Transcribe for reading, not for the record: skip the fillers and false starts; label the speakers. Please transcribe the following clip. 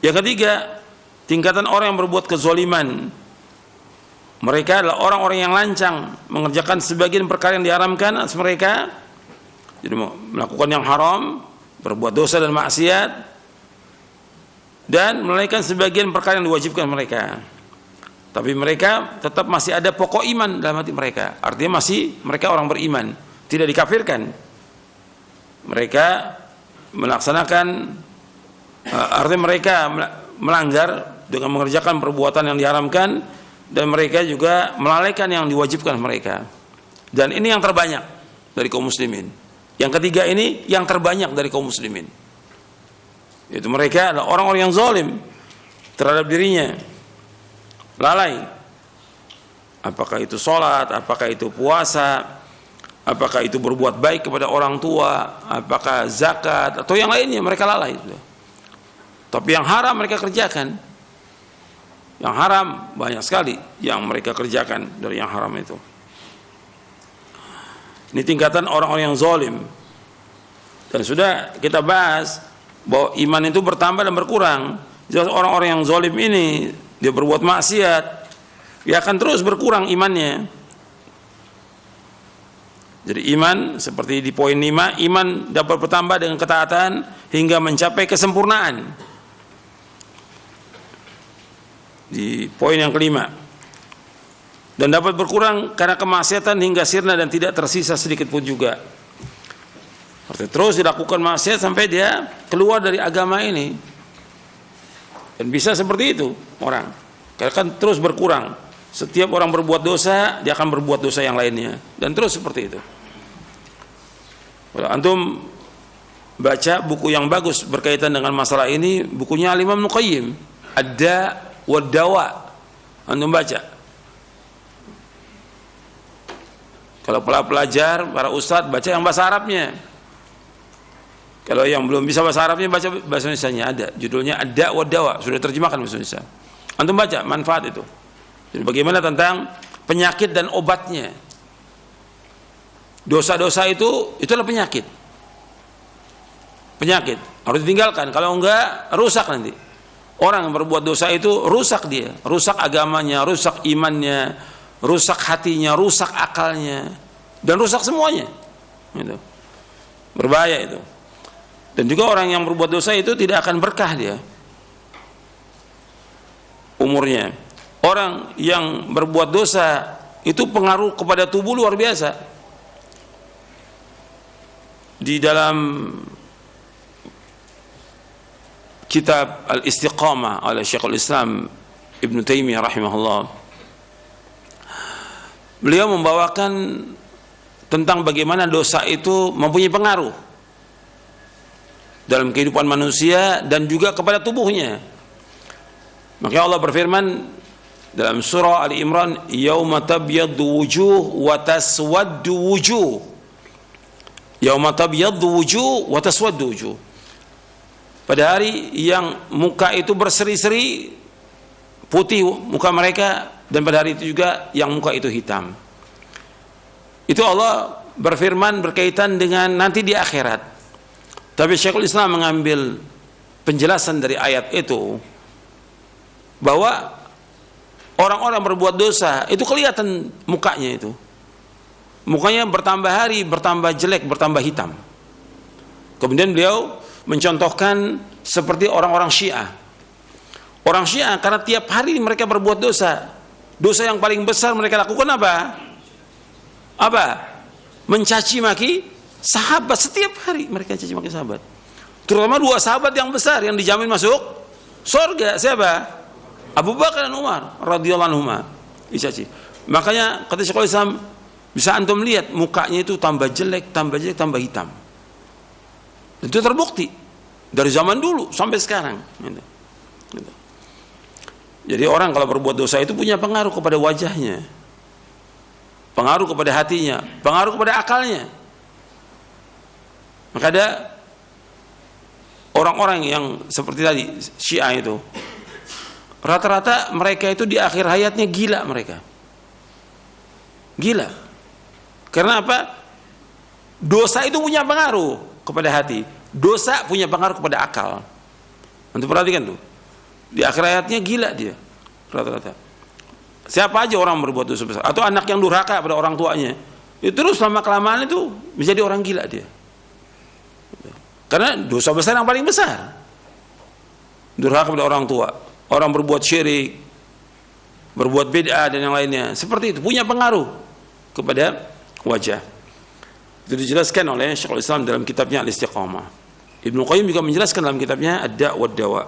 Speaker 1: Yang ketiga, tingkatan orang yang berbuat kezaliman. Mereka adalah orang-orang yang lancang mengerjakan sebagian perkara yang diharamkan atas mereka. Jadi melakukan yang haram, berbuat dosa dan maksiat, dan melalaikan sebagian perkara yang diwajibkan mereka. Tapi mereka tetap masih ada pokok iman dalam hati mereka. Artinya masih mereka orang beriman, tidak dikafirkan. Mereka melaksanakan, artinya mereka melanggar dengan mengerjakan perbuatan yang diharamkan, dan mereka juga melalaikan yang diwajibkan mereka. Dan ini yang terbanyak dari kaum muslimin. Yang ketiga ini yang terbanyak dari kaum muslimin. Yaitu mereka adalah orang-orang yang zalim terhadap dirinya, lalai. Apakah itu sholat, apakah itu puasa, apakah itu berbuat baik kepada orang tua, apakah zakat atau yang lainnya, mereka lalai. Tapi yang haram mereka kerjakan. Yang haram banyak sekali yang mereka kerjakan dari yang haram itu. Ini tingkatan orang-orang yang zalim. Dan sudah kita bahas bahwa iman itu bertambah dan berkurang. Jelas orang-orang yang zalim ini, dia berbuat maksiat, dia akan terus berkurang imannya. Jadi iman seperti di poin 5, iman dapat bertambah dengan ketaatan hingga mencapai kesempurnaan. Di poin yang kelima, dan dapat berkurang karena kemaksiatan hingga sirna dan tidak tersisa sedikit pun juga. Artinya terus dilakukan maksiat sampai dia keluar dari agama ini. Dan bisa seperti itu orang, karena kan terus berkurang. Setiap orang berbuat dosa, dia akan berbuat dosa yang lainnya, dan terus seperti itu. Kalau antum baca buku yang bagus berkaitan dengan masalah ini, bukunya Al-Imam Ibnu Qayyim, Ad-Da' wad-Dawa, antum baca. Kalau pelajar, para ustadz, baca yang bahasa Arabnya. Kalau yang belum bisa bahasa Arabnya, baca bahasa Indonesianya, ada judulnya Ad-Da' wad-Dawa, sudah terjemahkan bahasa Indonesia. Antum baca manfaat itu. Jadi bagaimana tentang penyakit dan obatnya. Dosa-dosa itu adalah penyakit. Penyakit harus ditinggalkan, kalau enggak rusak nanti. Orang yang berbuat dosa itu rusak dia, rusak agamanya, rusak imannya, rusak hatinya, rusak akalnya, dan rusak semuanya. Gitu. Berbahaya itu. Dan juga orang yang berbuat dosa itu tidak akan berkah dia umurnya. Orang yang berbuat dosa itu pengaruh kepada tubuh luar biasa. Di dalam kitab Al-Istiqamah oleh Syekhul Islam Ibn Taimiyah rahimahullah, beliau membawakan tentang bagaimana dosa itu mempunyai pengaruh dalam kehidupan manusia dan juga kepada tubuhnya. Maka Allah berfirman dalam surah Ali Imran, yauma tabyaddu wujuh wa taswaddu wujuh. Yauma tabyaddu wujuh wa taswaddu wujuh. Pada hari yang muka itu berseri-seri putih muka mereka, dan pada hari itu juga yang muka itu hitam. Itu Allah berfirman berkaitan dengan nanti di akhirat. Tapi Syekhul Islam mengambil penjelasan dari ayat itu bahwa orang-orang berbuat dosa itu kelihatan mukanya itu. Mukanya bertambah hari bertambah jelek, bertambah hitam. Kemudian beliau mencontohkan seperti orang-orang Syiah. Orang Syiah karena tiap hari mereka berbuat dosa. Dosa yang paling besar mereka lakukan apa? Apa? Mencaci maki sahabat. Setiap hari mereka caci maki sahabat. Terutama dua sahabat yang besar yang dijamin masuk surga. Siapa? Abu Bakar dan Umar radhiyallahu anhuma. Dicaci. Makanya kata Syekhul Islam, bisa antum lihat mukanya itu tambah jelek, tambah jelek, tambah hitam. Itu terbukti dari zaman dulu sampai sekarang. Gitu. Jadi orang kalau berbuat dosa itu punya pengaruh kepada wajahnya, pengaruh kepada hatinya, pengaruh kepada akalnya. Maka ada orang-orang yang seperti tadi Syiah itu, rata-rata mereka itu di akhir hayatnya gila mereka. Gila. Karena apa? Dosa itu punya pengaruh kepada hati. Dosa punya pengaruh kepada akal. Untuk perhatikan tuh. Di akhir hayatnya gila dia rata-rata. Siapa aja orang berbuat dosa besar, atau anak yang durhaka pada orang tuanya, itu terus lama kelamaan itu menjadi orang gila dia. Karena dosa besar yang paling besar, durhaka pada orang tua, orang berbuat syirik, berbuat bid'ah dan yang lainnya, seperti itu punya pengaruh kepada wajah. Itu dijelaskan oleh Syekhul Islam dalam kitabnya Al-Istiqamah. Ibnu Qayyim juga menjelaskan dalam kitabnya Ad-Da' wad Dawa.